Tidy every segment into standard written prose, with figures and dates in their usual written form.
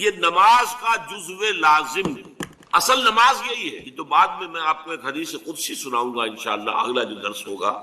یہ نماز کا جزو لازم اصل نماز یہی ہے. یہ تو بعد میں آپ کو ایک حدیث قدسی سناؤں گا انشاءاللہ، اگلا جو درس ہوگا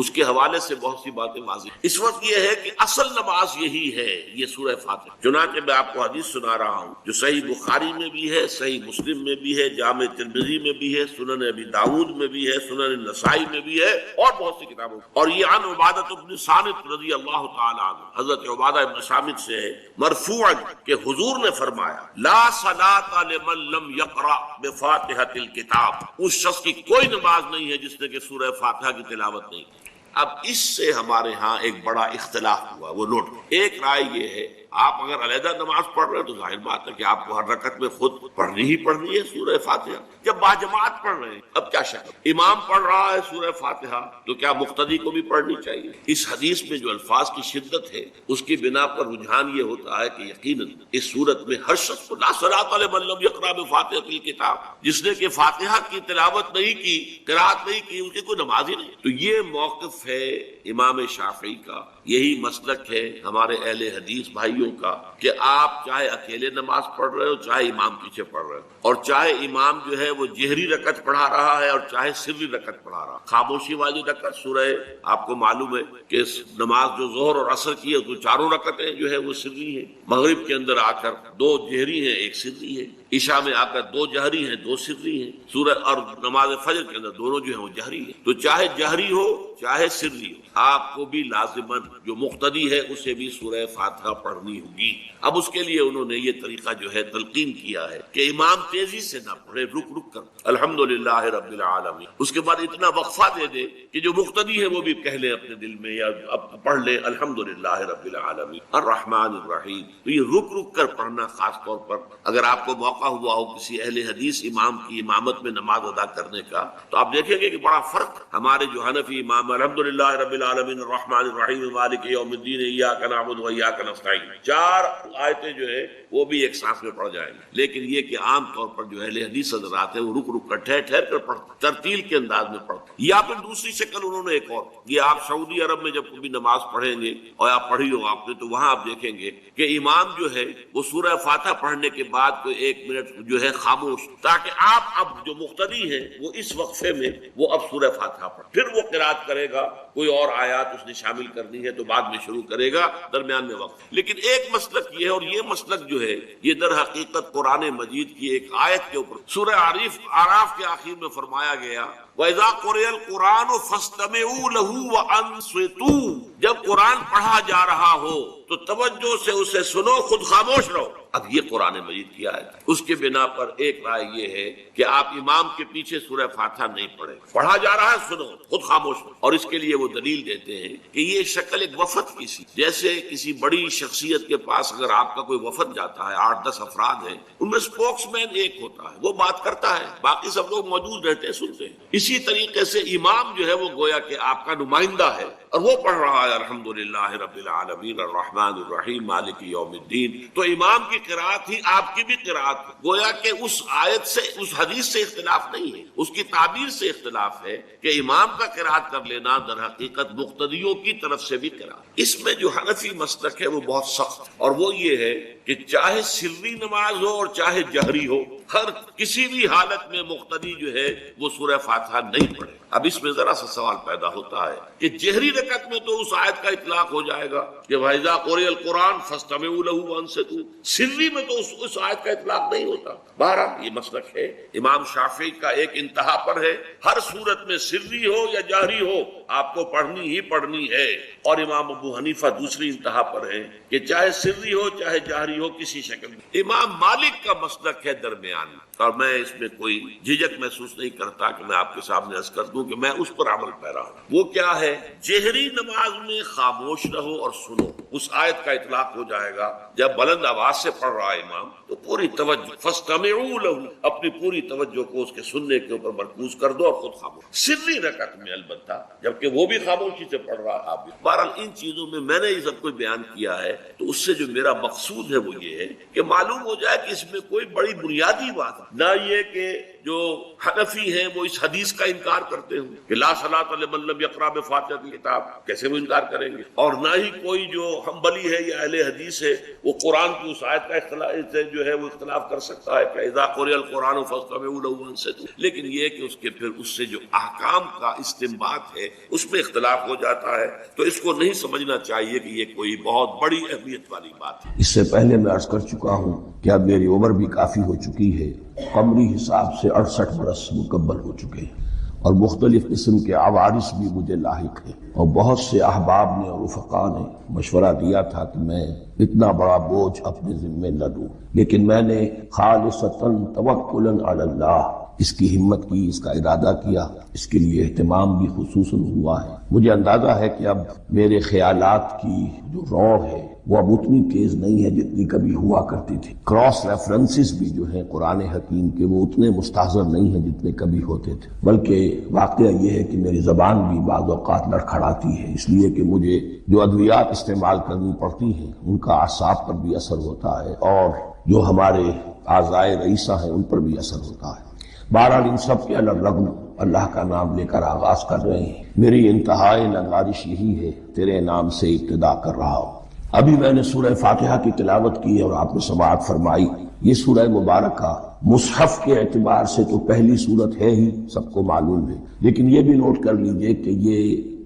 اس کے حوالے سے بہت سی باتیں واضح. اس وقت یہ ہے کہ اصل نماز یہی ہے، یہ سورہ فاتحہ. چنانچہ میں آپ کو حدیث سنا رہا ہوں جو صحیح بخاری میں بھی ہے، صحیح مسلم میں بھی ہے، جامع ترمذی میں بھی ہے، سنن ابی داؤد میں بھی ہے، سنن نسائی میں بھی ہے، اور بہت سی کتابوں. اور یہ عن عبادہ بن صامت رضی اللہ تعالی عنہ، حضرت عبادہ بن صامت سے ہے مرفوعا کہ حضور نے فرمایا لا صلاۃ لمن لم یقرأ بفاتحۃ الکتاب، اس شخص کی کوئی نماز نہیں ہے جس نے کہ سورہ فاتحہ کی تلاوت نہیں کی. اب اس سے ہمارے ہاں ایک بڑا اختلاف ہوا، وہ نوٹ. ایک رائے یہ ہے آپ اگر علیحدہ نماز پڑھ رہے ہیں تو ظاہر بات ہے کہ آپ کو ہر رکعت میں خود پڑھنی ہی پڑھنی ہے سورہ فاتحہ. جب باجماعت پڑھ رہے ہیں اب کیا شک، امام پڑھ رہا ہے سورہ فاتحہ تو کیا مقتدی کو بھی پڑھنی چاہیے. اس حدیث میں جو الفاظ کی شدت ہے اس کی بنا پر رجحان یہ ہوتا ہے کہ یقیناً اس صورت میں ہر شخص کو لا صلاۃ لمن لم یقرأ بفاتحۃ الکتاب، جس نے کہ فاتحہ کی تلاوت نہیں کی، قرات نہیں کی، اس کی کوئی نماز ہی نہیں. تو یہ موقف ہے امام شافعی کا، یہی مسلک ہے ہمارے اہل حدیث بھائیوں کا کہ آپ چاہے اکیلے نماز پڑھ رہے ہو، چاہے امام پیچھے پڑھ رہے ہو، اور چاہے امام جو ہے وہ جہری رکعت پڑھا رہا ہے اور چاہے سری رکعت پڑھا رہا. خاموشی والی رکعت سورہ، آپ کو معلوم ہے کہ نماز جو ظہر اور عصر کی ہے تو چاروں رکعتیں جو ہے وہ سری ہیں. مغرب کے اندر آ کر دو جہری ہیں ایک سری ہے، عشاء میں آ کر دو جہری ہیں دو سری ہیں، سورہ اور نماز فجر کے اندر دونوں جو ہیں وہ جہری ہیں. تو چاہے جہری ہو چاہے سری ہو، آپ کو بھی لازماً جو مقتدی ہے اسے بھی سورہ فاتحہ پڑھنی ہوگی. اب اس کے لیے انہوں نے یہ طریقہ جو ہے تلقین کیا ہے کہ امام تیزی سے نہ پڑھے، رک رک کر الحمدللہ رب العالمین، اس کے بعد اتنا وقفہ دے دے کہ جو مقتدی ہے وہ بھی کہہ لے اپنے دل میں یا اب پڑھ لے الحمدللہ رب العالمین الرحمن الرحیم. تو یہ رک رک کر پڑھنا، خاص طور پر اگر آپ کو موقع ہوا ہو کسی اہل حدیث امام کی امامت میں نماز ادا کرنے کا، تو آپ دیکھیں گے کہ بڑا فرق ہمارے جو حنفی امام الحمدللہ رب العالمین الرحمن الرحیم مالک یوم الدین ایاک نعبد و ایاک نستعین، چار آیتیں جو ہے وہ بھی ایک سانس میں پڑھ جائیں گے. لیکن یہ کہ عام طور پر جو اہل حدیث حضرات ہیں وہ رک رک کر ٹھہر ٹھہر کر پڑھتے، ترتیل کے انداز میں پڑھتے. یا پھر دوسری شکل انہوں نے ایک اور، یہ آپ سعودی عرب میں جب کبھی نماز پڑھیں گے اور آپ پڑھی ہو آپ نے تو وہاں آپ دیکھیں گے کہ امام جو ہے وہ سورہ فاتحہ پڑھنے کے بعد کوئی ایک منٹ جو ہے خاموش، تاکہ آپ اب جو مقتدی ہیں وہ اس وقفے میں وہ اب سورہ فاتحہ پڑھ، پھر وہ قرات کرے گا، کوئی اور آیات اس نے شامل کرنی ہے تو بعد میں شروع کرے گا، درمیان میں وقت. لیکن ایک مسلک یہ ہے، اور یہ مسلک جو ہے یہ در حقیقت قرآن مجید کی ایک آیت کے اوپر سورہ اعراف کے آخر میں فرمایا گیا وَإِذَا قُرِئَ الْقُرْآنُ فَاسْتَمِعُوا لَهُ وَأَنصِتُوا، جب قرآن پڑھا جا رہا ہو تو توجہ سے اسے سنو، خود خاموش رہو. اب یہ قرآن مجید کی آیت ہے. اس کے بنا پر ایک رائے یہ ہے کہ آپ امام کے پیچھے سورہ فاتحہ نہیں پڑھیں، پڑھا جا رہا ہے سنو، خود خاموش رہو. اور اس کے لیے وہ دلیل دیتے ہیں کہ یہ شکل ایک وفد کی سی، جیسے کسی بڑی شخصیت کے پاس اگر آپ کا کوئی وفد جاتا ہے، 8-10 افراد ہیں، ان میں اسپوکس مین ایک ہوتا ہے، وہ بات کرتا ہے، باقی سب لوگ موجود رہتے ہیں سنتے ہیں. اسی طریقے سے امام جو ہے وہ گویا کہ آپ کا نمائندہ ہے اور وہ پڑھ رہا ہے الحمدللہ رب العالمین الرحمن الرحیم مالک یوم الدین. تو امام کی قرات ہی آپ کی بھی قرات، گویا کہ اس آیت سے اس حدیث سے اختلاف نہیں ہے، اس کی تعبیر سے اختلاف ہے کہ امام کا قرات کر لینا در حقیقت مقتدیوں کی طرف سے بھی قرات. اس میں جو حنفی مسلک ہے وہ بہت سخت، اور وہ یہ ہے کہ چاہے سری نماز ہو اور چاہے جہری ہو، ہر کسی بھی حالت میں مقتدی جو ہے وہ سورہ فاتحہ نہیں پڑھے. اب اس میں ذرا سا سوال پیدا ہوتا ہے کہ جہری رکعت میں تو اس آیت کا اطلاق ہو جائے گا کہ وَإِذَا قُرِئَ الْقُرْآنُ فَاسْتَمِعُوا لَهُ وَأَنصِتُوا، سری میں تو اس آیت کا اطلاق نہیں ہوتا. بہرحال یہ مسلک ہے امام شافعی کا، ایک انتہا پر ہے، ہر صورت میں سری ہو یا جہری ہو آپ کو پڑھنی ہی پڑھنی ہے. اور امام ابو حنیفہ دوسری انتہا پر ہے کہ چاہے سری ہو چاہے جہری ہو کسی شکل میں. امام مالک کا مسلک ہے درمیان، اور میں اس میں کوئی جھجک محسوس نہیں کرتا کہ میں آپ کے سامنے عرض کر دوں کہ میں اس پر عمل پیرا ہوں. وہ کیا ہے؟ جہری نماز میں خاموش رہو اور سنو. اس آیت کا اطلاق ہو جائے گا جب بلند آواز سے پڑھ رہا ہے امام تو پوری توجہ فاستمعوا له، اپنی پوری توجہ کو اس کے سننے کے اوپر مرکوز کر دو اور خود خاموش. سری رکعت میں البتہ جبکہ وہ بھی خاموشی سے پڑھ رہا ہے آپ بھی. بہرحال ان چیزوں میں میں نے یہ سب کچھ بیان کیا ہے تو اس سے جو میرا مقصود ہے وہ یہ ہے کہ معلوم ہو جائے کہ اس میں کوئی بڑی بنیادی بات نہ یہ کہ جو حنفی ہیں وہ اس حدیث کا انکار کرتے ہوں کہ لا صلاۃ لمن لم یقرأ بفاتحۃ الکتاب، کیسے وہ انکار کریں گے؟ اور نہ ہی کوئی جو حنبلی ہے یا اہل حدیث ہے وہ قرآن کی اس آیت کا اختلاف سے جو ہے وہ اختلاف کر سکتا ہے کہ اذا قرئ القرآن فاستمعوا له وانصتوا، لیکن یہ کہ اس کے پھر اس سے جو احکام کا استنباط ہے اس میں اختلاف ہو جاتا ہے، تو اس کو نہیں سمجھنا چاہیے کہ یہ کوئی بہت بڑی اہمیت والی بات ہے۔ اس سے پہلے میں عرض کر چکا ہوں کہ اب میری عمر بھی کافی ہو چکی ہے، قمری حساب سے 68 برس مکمل ہو چکے ہیں، اور مختلف قسم کے عوارض بھی مجھے لاحق ہیں، اور بہت سے احباب نے اور رفقا نے مشورہ دیا تھا کہ میں اتنا بڑا بوجھ اپنے ذمے نہ لوں، لیکن میں نے خالصتاً توکلاً علی اللہ اس کی ہمت کی، اس کا ارادہ کیا، اس کے لیے اہتمام بھی خصوصاً ہوا ہے۔ مجھے اندازہ ہے کہ اب میرے خیالات کی جو رو ہے وہ اب اتنی تیز نہیں ہے جتنی کبھی ہوا کرتی تھی، کراس ریفرنسز بھی جو ہیں قرآن حکیم کے وہ اتنے مستحضر نہیں ہیں جتنے کبھی ہوتے تھے، بلکہ واقعہ یہ ہے کہ میری زبان بھی بعض اوقات لڑکھڑاتی ہے، اس لیے کہ مجھے جو ادویات استعمال کرنی پڑتی ہیں ان کا اعصاب پر بھی اثر ہوتا ہے، اور جو ہمارے اعضائے رئیسہ ہیں ان پر بھی اثر ہوتا ہے۔ بہرحال ان سب کے الرغم اللہ کا نام لے کر آغاز کر رہے ہیں۔ میری انتہائی نگارش یہی ہے، تیرے نام سے ابتدا کر رہا ہوں۔ ابھی میں نے سورہ فاتحہ کی تلاوت کی اور آپ نے سماعت فرمائی۔ یہ سورہ مبارکہ مصحف کے اعتبار سے تو پہلی سورت ہے ہی، سب کو معلوم ہے، لیکن یہ بھی نوٹ کر لیجئے کہ یہ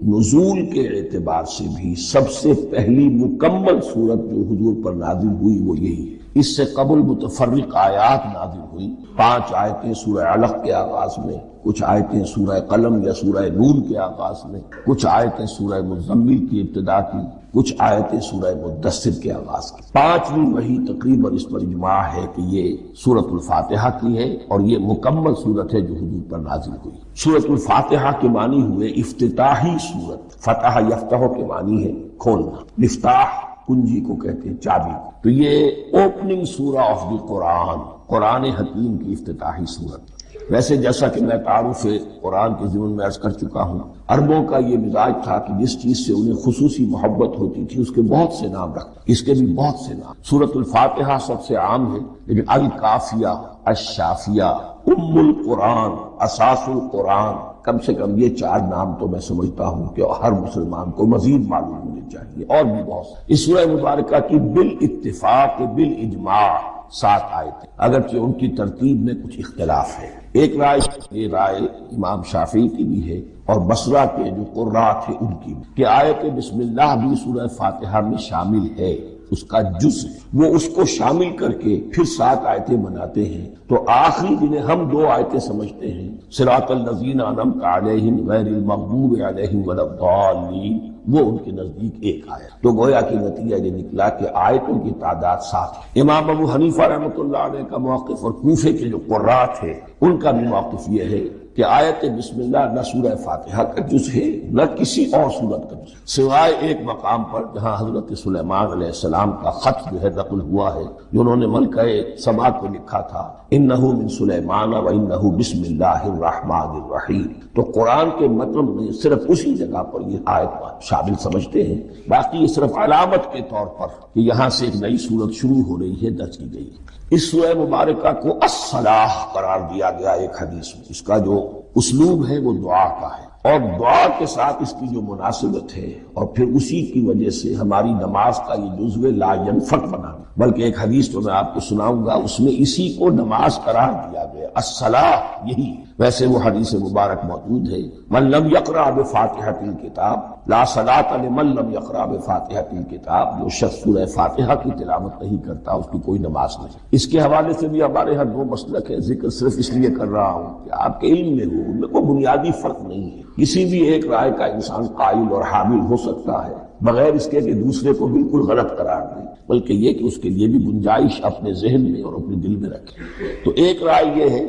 نزول کے اعتبار سے بھی سب سے پہلی مکمل سورت جو حضور پر نازل ہوئی وہ یہی ہے۔ اس سے قبل متفرق آیات نازل ہوئی، 5 آیتیں سورہ علق کے آغاز میں، کچھ آیتیں سورہ قلم یا سورہ نون کے آغاز میں، کچھ آیتیں سورہ مزمل کی ابتدا کی، کچھ آیتیں سورہ مدثر کے آغاز کی۔ 5ویں وحی تقریباً اس پر اجماع ہے کہ یہ سورۃ الفاتحہ کی ہے، اور یہ مکمل سورت ہے جو حضور پر نازل ہوئی۔ سورۃ الفاتحہ کے معنی ہوئے افتتاحی سورت، فتح یفتح کے معنی ہے کھولنا، مفتاح کنجی کو کہتے ہیں، چابی کو، تو یہ اوپننگ سورہ آف دی قرآن، قرآن حکیم کی افتتاحی سورت۔ ویسے جیسا کہ میں تعارف قرآن کے ضمن میں عرض کر چکا ہوں، عربوں کا یہ مزاج تھا کہ جس چیز سے انہیں خصوصی محبت ہوتی تھی اس کے بہت سے نام رکھتے، اس کے بھی بہت سے نام۔ سورۃ الفاتحہ سب سے عام ہے، لیکن الکافیہ، الشافیہ، ام القرآن، اساس القرآن، کم سے کم یہ 4 نام تو میں سمجھتا ہوں کہ ہر مسلمان کو مزید معلوم ہونے چاہیے، اور بھی بہت سے۔ اس سورہ مبارکہ کی بالاتفاق بالاجماع 7 آیتیں، اگرچہ ان کی ترتیب میں کچھ اختلاف ہے۔ ایک رائے، یہ رائے امام شافعی کی بھی ہے اور بصرہ کے جو قراء تھے ان کی بھی، کہ آیت بسم اللہ بھی سورہ فاتحہ میں شامل ہے، اس کا جز وہ اس کو شامل کر کے پھر 7 آیتیں بناتے ہیں، تو آخری جنہیں ہم 2 آیتیں سمجھتے ہیں، صراط الذین انعمت علیہم غیر المغضوب علیہم ولا الضالین، وہ ان کے نزدیک ایک آیت، تو گویا کہ نتیجہ یہ نکلا کہ آیتوں کی تعداد 7 ہے۔ امام ابو حنیفہ رحمۃ اللہ علیہ کا موقف اور کوفے کے جو قراء تھے ان کا بھی موقف یہ ہے کہ آیت بسم اللہ نہ سورہ فاتحہ کا جز ہے نہ کسی اور سورت کا جز، سوائے ایک مقام پر جہاں حضرت سلیمان علیہ السلام کا خط جو ہے نقل ہوا ہے، جو انہوں نے ملکہ سبا کو لکھا تھا، انہ من سلیمان و انہ بسم اللہ الرحمن الرحیم، تو قرآن کے متن میں صرف اسی جگہ پر یہ آیت شامل سمجھتے ہیں، باقی یہ صرف علامت کے طور پر کہ یہاں سے ایک نئی سورت شروع ہو رہی ہے درج کی گئی ہے۔ اس سورہ مبارکہ کو الصلاح قرار دیا گیا ایک حدیث میں، اس کا جو اسلوب ہے وہ دعا کا ہے، اور دعا کے ساتھ اس کی جو مناسبت ہے، اور پھر اسی کی وجہ سے ہماری نماز کا یہ جزو لا ینفک بنا، بلکہ ایک حدیث تو میں آپ کو سناؤں گا، اس میں اسی کو نماز قرار دیا گیا، الصلاح یہی ہے۔ ویسے وہ حدیث مبارک موجود ہے، من لم یقرأ بفاتحۃ الکتاب لا صلاۃ لمن لم یقرأ بفاتحۃ الکتاب، جو شخص سورہ فاتحہ کی تلاوت نہیں کرتا اس کی کوئی نماز نہیں۔ اس کے حوالے سے بھی ہمارے ہاں 2 مسلک ہے، ذکر صرف اس لیے کر رہا ہوں کہ آپ کے علم میں ہو، ان میں کوئی بنیادی فرق نہیں ہے، کسی بھی ایک رائے کا انسان قائل اور حامل ہو سکتا ہے بغیر اس کے کہ دوسرے کو بالکل غلط قرار دے، بلکہ یہ کہ اس کے لیے بھی گنجائش اپنے ذہن میں اور اپنے دل میں رکھے۔ تو ایک رائے یہ ہے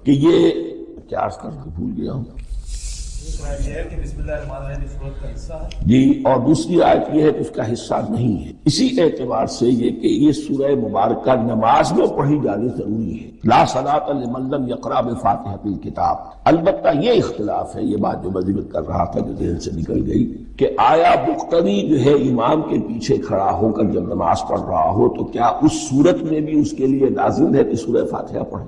کہ یہ کیا عرض کر کے بھول گیا ہوں، جی، اور دوسری آیت یہ ہے کہ اس کا حصہ نہیں ہے۔ اسی اعتبار سے یہ کہ یہ سورہ مبارکہ نماز میں پڑھی جانی ضروری ہے، لا صلاۃ لمن لم یقرأ بفاتحۃ الکتاب۔ البتہ یہ اختلاف ہے، یہ بات جو میں ذکر کر رہا تھا جو ذہن سے نکل گئی، کہ آیا مقتدی جو ہے امام کے پیچھے کھڑا ہو کر جب نماز پڑھ رہا ہو تو کیا اس صورت میں بھی اس کے لیے لازم ہے کہ سورہ فاتحہ پڑھے؟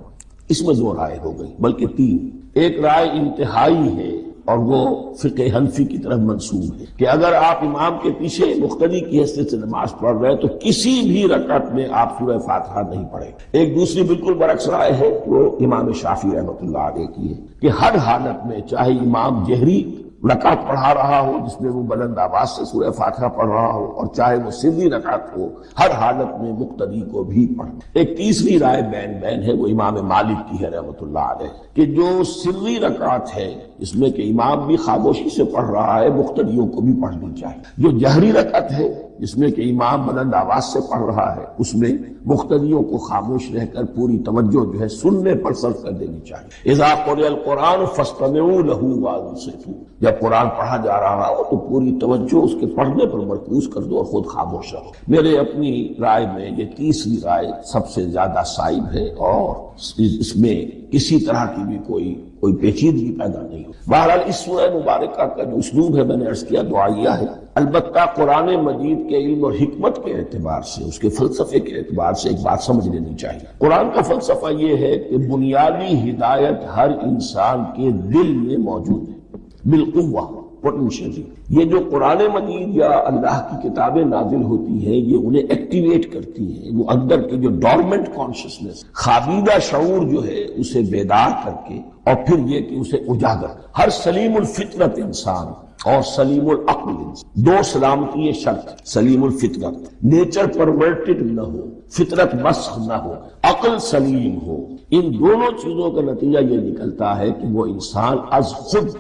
اس میں 2 رائے ہو گئی، بلکہ 3۔ ایک رائے انتہائی ہے اور وہ فقہ حنفی کی طرف منسوب ہے کہ اگر آپ امام کے پیچھے مقتدی کی حیثیت سے نماز پڑھ رہے ہیں تو کسی بھی رکعت میں آپ سورہ فاتحہ نہیں پڑھیں۔ ایک دوسری بالکل برعکس رائے ہے، وہ امام شافعی رحمۃ اللہ علیہ کی ہے کہ ہر حالت میں چاہے امام جہری رکعت پڑھا رہا ہو جس میں وہ بلند آواز سے سورہ فاتحہ پڑھ رہا ہو، اور چاہے وہ سری رکعت ہو، ہر حالت میں مقتدی کو بھی پڑھنا۔ ایک تیسری رائے بین ہے، وہ امام مالک کی ہے رحمۃ اللہ علیہ، کہ جو سری رکعت ہے اس میں کہ امام بھی خاموشی سے پڑھ رہا ہے، مقتدیوں کو بھی پڑھنی چاہیے۔ جو جہری رکعت ہے جس میں کہ امام بلند آواز سے پڑھ رہا ہے، اس میں مقتدیوں کو خاموش رہ کر پوری توجہ جو ہے سننے پر صرف کر دینی چاہیے۔ اذا قرئ القرآن فاستمعوا له وانصتوا، جب قرآن پڑھا جا رہا ہو تو پوری توجہ اس کے پڑھنے پر مرکوز کر دو اور خود خاموش رہو۔ میرے اپنی رائے میں یہ تیسری رائے سب سے زیادہ صائب ہے اور اس میں کسی طرح کی بھی کوئی پیچیدگی پیدا نہیں ہو۔ بہرحال اس سورہ مبارکہ کا جو اسلوب ہے میں نے عرض کیا دعائیہ ہے، البتہ قرآن مجید کے علم اور حکمت کے اعتبار سے، اس کے فلسفے کے اعتبار سے ایک بات سمجھ لینی چاہیے۔ قرآن کا فلسفہ یہ ہے کہ بنیادی ہدایت ہر انسان کے دل میں موجود ہے، بالقوہ، پوٹینشلی۔ یہ جو قرآن مجید یا اللہ کی کتابیں نازل ہوتی ہیں یہ انہیں ایکٹیویٹ کرتی ہیں، وہ اندر کے جو ڈورمنٹ کانشسنس، خوابیدہ شعور جو ہے اسے بیدار کر کے، اور پھر یہ کہ اسے اجاگر۔ ہر سلیم الفطرت انسان اور سلیم العقل انسان، دو سلامتی یہ شرط، سلیم الفطرت، نیچر پرورٹڈ نہ ہو، فطرت مسخ نہ ہو، عقل سلیم ہو، ان دونوں چیزوں کا نتیجہ یہ نکلتا ہے کہ وہ انسان از خود،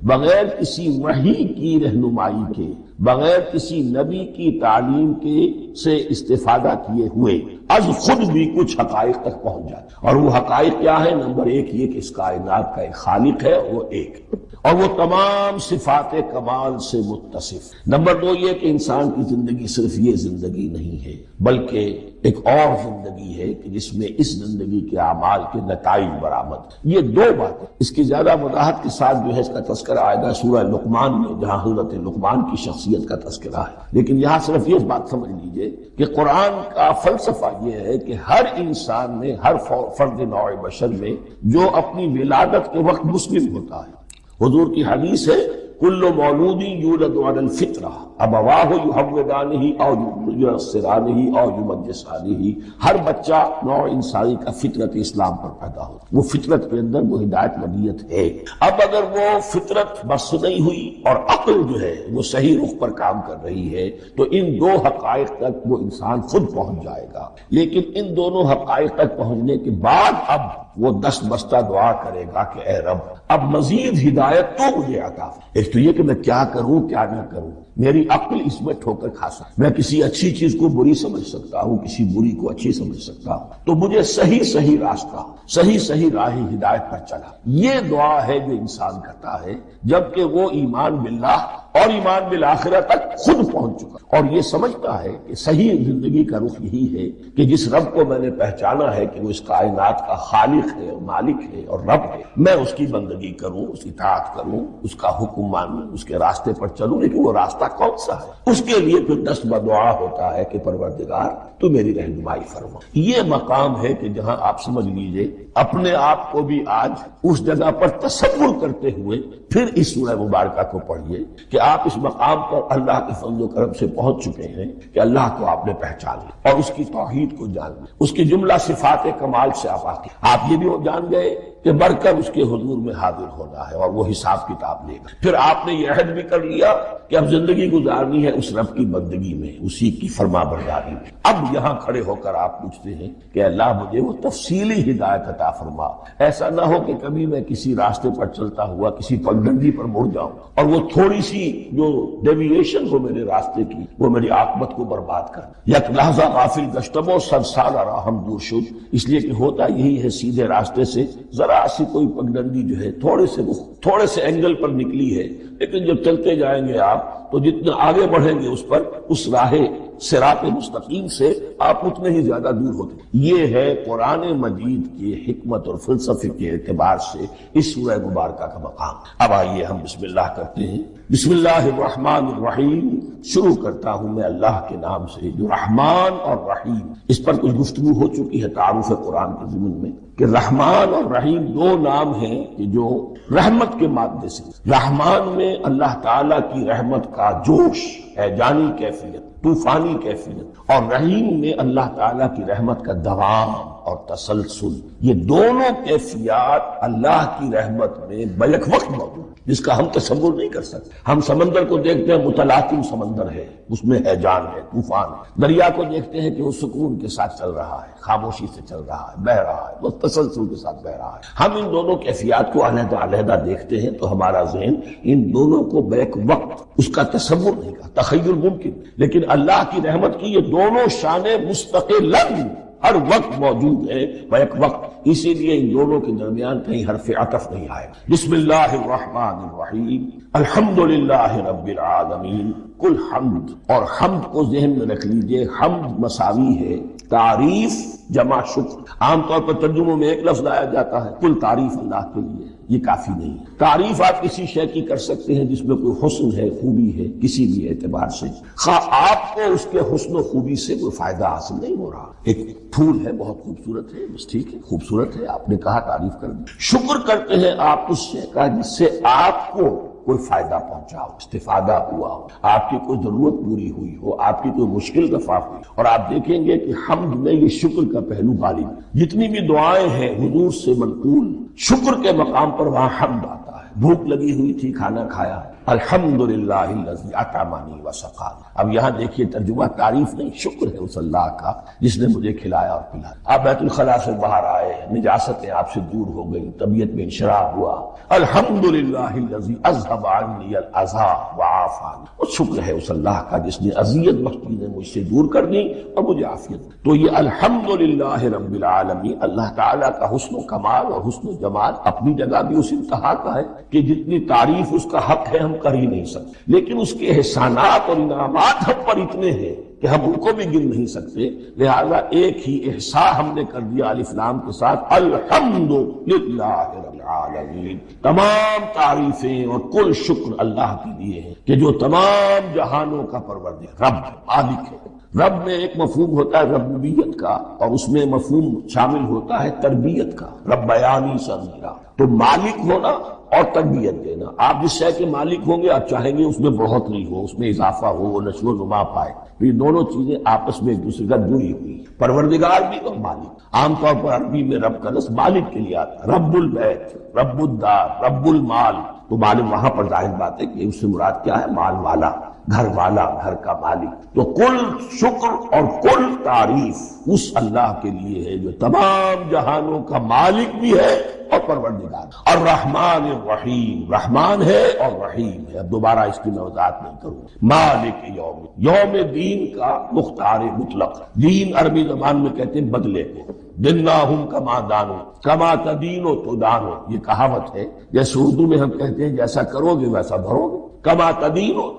بغیر کسی وحی کی رہنمائی کے، بغیر کسی نبی کی تعلیم کے سے استفادہ کیے ہوئے از خود بھی کچھ حقائق تک پہنچ جاتا ہے۔ اور وہ حقائق کیا ہے؟ نمبر ایک یہ کہ اس کائنات کا ایک خالق ہے، وہ ایک، اور وہ تمام صفات کمال سے متصف۔ نمبر دو یہ کہ انسان کی زندگی صرف یہ زندگی نہیں ہے بلکہ ایک اور زندگی ہے کہ جس میں اس زندگی کے اعمال کے نتائج برآمد۔ یہ دو باتیں، اس کی زیادہ وضاحت کے ساتھ جو ہے اس کا تذکرہ آئے گا سورہ لقمان میں، جہاں حضرت لقمان کی شخصیت کا تذکرہ ہے، لیکن یہاں صرف یہ بات سمجھ لیجئے کہ قرآن کا فلسفہ یہ ہے کہ ہر انسان میں، ہر فرد نوع بشر میں جو اپنی ولادت کے وقت مسلم ہوتا ہے، حضور کی حدیث ہے کل مولود یولد علی الفطرہ ابواہ یحودانہ او ینصرانہ او یمجسانہ، ہر بچہ نوع انسانی کا فطرت اسلام پر پیدا ہوتا ہے، وہ فطرت کے اندر وہ ہدایت نبیت ہے۔ اب اگر وہ فطرت بس نہیں ہوئی اور عقل جو ہے وہ صحیح رخ پر کام کر رہی ہے تو ان دو حقائق تک وہ انسان خود پہنچ جائے گا، لیکن ان دونوں حقائق تک پہنچنے کے بعد اب وہ دست بستہ دعا کرے گا کہ اے رب اب مزید ہدایت تو مجھے عطا۔ ایک تو یہ کہ میں کیا کروں کیا نہ کروں، میری عقل اس میں ٹھوکر کھا سکتا، میں کسی اچھی چیز کو بری سمجھ سکتا ہوں، کسی بری کو اچھی سمجھ سکتا ہوں، تو مجھے صحیح راستہ، صحیح راہ ہدایت پر چلا۔ یہ دعا ہے جو انسان کرتا ہے جبکہ وہ ایمان باللہ اور ایمان بالآخرہ تک خود پہنچ چکا اور یہ سمجھتا ہے کہ صحیح زندگی کا رخ یہی ہے کہ جس رب کو میں نے پہچانا ہے کہ وہ اس کائنات کا خالق ہے اور مالک ہے اور رب ہے، میں اس کی بندگی کروں، اس کی اطاعت کروں، اس کا حکم مانوں، اس کے راستے پر چلوں، لیکن وہ راستہ کون سا ہے؟ اس کے لیے پھر دست بدعا ہوتا ہے کہ پروردگار تو میری رہنمائی فرما۔ یہ مقام ہے کہ جہاں آپ سمجھ لیجئے اپنے آپ کو بھی آج اس جگہ پر تصور کرتے ہوئے پھر اس سورہ مبارکہ کو پڑھیے کہ آپ اس مقام پر اللہ کے فضل و کرم سے پہنچ چکے ہیں کہ اللہ کو آپ نے پہچان لیا اور اس کی توحید کو جان لیا، اس کی جملہ صفات کمال سے آپ آتے، آپ یہ بھی جان گئے کہ بڑھ کر اس کے حضور میں حاضر ہونا ہے اور وہ حساب کتاب لے گا۔ پھر آپ نے یہ عہد بھی کر لیا کہ اب زندگی گزارنی ہے اس رب کی بندگی میں، اسی کی فرما برداری میں۔ اب یہاں کھڑے ہو کر آپ پوچھتے ہیں کہ اللہ مجھے وہ تفصیلی ہدایت عطا فرما، ایسا نہ ہو کہ کبھی میں کسی راستے پر چلتا ہوا کسی پگڈنڈی پر مڑ جاؤں اور وہ تھوڑی سی جو ڈیویشن ہو میرے راستے کی وہ میری عاقبت کو برباد کر۔ یک لحظہ غافل گشتم و صد سال راہم دور شد، اس لیے کہ ہوتا یہی ہے سیدھے راستے سے ذرا سی کوئی پگڈنڈی جو ہے تھوڑے سے اینگل پر نکلی ہے لیکن جب چلتے جائیں گے آپ تو جتنا آگے بڑھیں گے اس پر، اس راہ صراط مستقیم سے آپ اتنے ہی زیادہ دور ہوتے ہیں۔ یہ ہے قرآن مجید کی حکمت اور فلسفے کے اعتبار سے اس سورہ مبارکہ کا مقام۔ اب آئیے ہم بسم اللہ کرتے ہیں۔ بسم اللہ الرحمن الرحیم، شروع کرتا ہوں میں اللہ کے نام سے جو رحمان اور رحیم۔ اس پر کچھ گفتگو ہو چکی ہے تعارف قرآن کے ضمن میں کہ رحمان اور رحیم دو نام ہیں کہ جو رحمت کے مادے سے، رحمان میں اللہ تعالیٰ کی رحمت کا جوش، ہیجانی کیفیت، طوفانی کیفیت، اور رحیم میں اللہ تعالیٰ کی رحمت کا دوام اور تسلسل، یہ دونوں کیفیات اللہ کی رحمت میں بیک وقت موجود ہیں، جس کا ہم تصور نہیں کر سکتے۔ ہم سمندر کو دیکھتے ہیں متلاطم سمندر ہے، اس میں ہیجان ہے، طوفان ہے۔ دریا کو دیکھتے ہیں کہ وہ سکون کے ساتھ چل رہا ہے، خاموشی سے چل رہا ہے، بہہ رہا ہے، وہ تسلسل کے ساتھ بہہ رہا ہے۔ ہم ان دونوں کیفیات کو علیحدہ علیحدہ دیکھتے ہیں تو ہمارا ذہن ان دونوں کو بیک وقت اس کا تصور نہیں کرتا، تخیل ممکن، لیکن اللہ کی رحمت کی یہ دونوں شانیں مستقلاً ہر وقت موجود ہے بیک وقت، اسی لیے ان دونوں کے درمیان کہیں حرف عطف نہیں آئے۔ بسم اللہ الرحمن الرحیم، الحمدللہ رب العالمین، کل حمد، اور حمد کو ذہن میں رکھ لیجئے، حمد مساوی ہے تعریف جمع شکر۔ عام طور پر ترجموں میں ایک لفظ لایا جاتا ہے، کل تعریف اللہ کے لیے، یہ کافی نہیں ہے۔ تعریف آپ کسی شے کی کر سکتے ہیں جس میں کوئی حسن ہے، خوبی ہے، کسی بھی اعتبار سے، خواہ آپ کو اس کے حسن و خوبی سے کوئی فائدہ حاصل نہیں ہو رہا۔ ایک پھول ہے، بہت خوبصورت ہے، بس ٹھیک ہے، خوبصورت ہے، آپ نے کہا تعریف کر دی۔ شکر کرتے ہیں آپ اس شے کا جس سے آپ کو کوئی فائدہ پہنچا ہو، استفادہ ہوا ہو، آپ کی کوئی ضرورت پوری ہوئی ہو، آپ کی کوئی مشکل دفع ہوئی، اور آپ دیکھیں گے کہ حمد میں یہ شکر کا پہلو غالب ہے۔ جتنی بھی دعائیں ہیں حضور سے منقول، شکر کے مقام پر وہاں حمد آتا ہے۔ بھوک لگی ہوئی تھی، کھانا کھایا، الحمدللہ الذی اطعمنی وسقانی۔ اب یہاں دیکھیے ترجمہ تعریف نہیں، شکر ہے اس اللہ کا جس نے مجھے کھلایا اور پلایا۔ آپ بیت الخلاء سے باہر آئے، نجاستیں آپ سے دور ہو گئی، طبیعت میں انشراح ہوا، الحمدللہ الذی اذھب عنی الاذی وعافانی۔ اور شکر ہے اس اللہ کا جس نے اذیت بخش چیزیں مجھ سے دور کر دی اور مجھے عافیت۔ تو یہ الحمدللہ رب العالمین، اللہ تعالیٰ کا حسن و کمال اور حسن و جمال اپنی جگہ بھی اس انتہا کا ہے کہ جتنی تعریف اس کا حق ہے ہم کر ہی نہیں سکتے، لیکن اس کے احسانات اور انعامات ہم پر اتنے ہیں کہ ہم ان کو بھی گن نہیں سکتے۔ لہذا ایک ہی احصاء ہم نے کر دیا الف لام کے ساتھ، الحمدللہ رب العالمین، تمام تعریفیں اور کل شکر اللہ کے لیے ہے کہ جو تمام جہانوں کا پروردگار، رب مالک ہے۔ رب میں ایک مفہوم ہوتا ہے ربوبیت کا، اور اس میں مفہوم شامل ہوتا ہے تربیت کا، ربیانی صغیرا۔ تو مالک ہونا اور تربیت دینا، آپ جس شے کے مالک ہوں گے آپ چاہیں گے اس میں بڑھوتری ہو، اس میں اضافہ ہو، وہ نشو و نما پائے۔ تو یہ دونوں چیزیں آپس میں ایک دوسرے کا جڑی ہوئی، پروردگار بھی اور مالک۔ عام طور پر عربی میں رب کا لفظ مالک کے لیے آتا ہے، رب البیت، رب الدار، رب المال۔ تو مالک وہاں پر ظاہر بات ہے کہ اس سے مراد کیا ہے، مال والا، گھر والا، گھر کا مالک۔ تو کل شکر اور کل تعریف اس اللہ کے لیے ہے جو تمام جہانوں کا مالک بھی ہے اور پروردگار۔ الرحمن الرحیم، رحمان ہے اور رحیم ہے۔ اب دوبارہ اس کی میں وضاحت نہیں کروں۔ مالک یوم، یوم دین کا مختار مطلق، دین عربی زبان میں کہتے ہیں بدلے کو، دناہم کما دانو، کما تدینو تو دانو، یہ کہاوت ہے۔ جیسے اردو میں ہم کہتے ہیں جیسا کرو گے ویسا بھرو گے، کما تدینو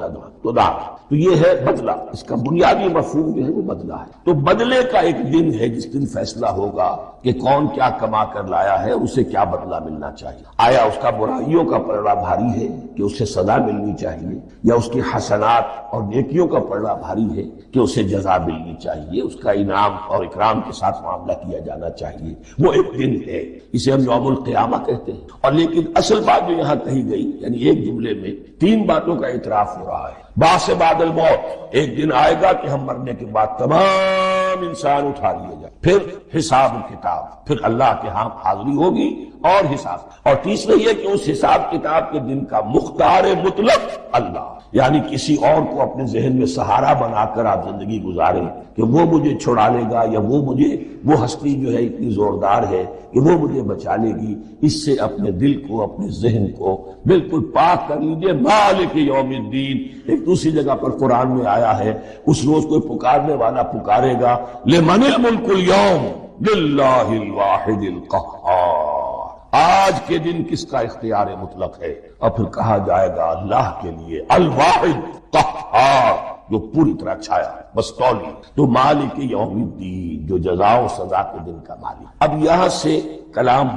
تو دان۔ تو یہ ہے بدلہ، اس کا بنیادی مفہوم جو ہے وہ بدلہ ہے۔ تو بدلے کا ایک دن ہے جس دن فیصلہ ہوگا کہ کون کیا کما کر لایا ہے، اسے کیا بدلہ ملنا چاہیے۔ آیا اس کا برائیوں کا پلڑا بھاری ہے کہ اسے سزا ملنی چاہیے، یا اس کی حسنات اور نیکیوں کا پلڑا بھاری ہے کہ اسے جزا ملنی چاہیے، اس کا انعام اور اکرام کے ساتھ معاملہ کیا جانا چاہیے۔ وہ ایک دن ہے، اسے ہم یوم القیامہ کہتے ہیں۔ اور لیکن اصل بات جو یہاں کہی گئی، یعنی ایک جملے میں تین باتوں کا اعتراف ہو رہا ہے۔ بعث بعد الموت، ایک دن آئے گا کہ ہم مرنے کے بعد تمام انسان اٹھا لیے جائیں، پھر حساب کتاب، پھر اللہ کے ہاں حاضری ہوگی اور حساب۔ اور تیسرا یہ کہ اس حساب کتاب کے دن کا مختار مطلق اللہ، یعنی کسی اور کو اپنے ذہن میں سہارا بنا کر آپ زندگی گزاریں کہ وہ مجھے چھڑا لے گا، یا وہ ہستی جو ہے اتنی زوردار ہے کہ وہ مجھے بچا لے گی۔ اس سے اپنے دل کو، اپنے ذہن کو بالکل پاک کر لیجئے۔ مالک یوم الدین، ایک دوسری جگہ پر قرآن میں آیا ہے، اس روز کوئی پکارنے والا پکارے گا، لمن الملک اليوم للہ الواحد القہار، آج کے دن کس کا اختیار مطلق ہے؟ اور پھر کہا جائے گا اللہ کے لیے الواحد قہار جو پوری طرح چھایا بستولی، تو مالک یوم الدین جو جزا و سزا کے دن کا مالک۔ اب یہاں سے کلام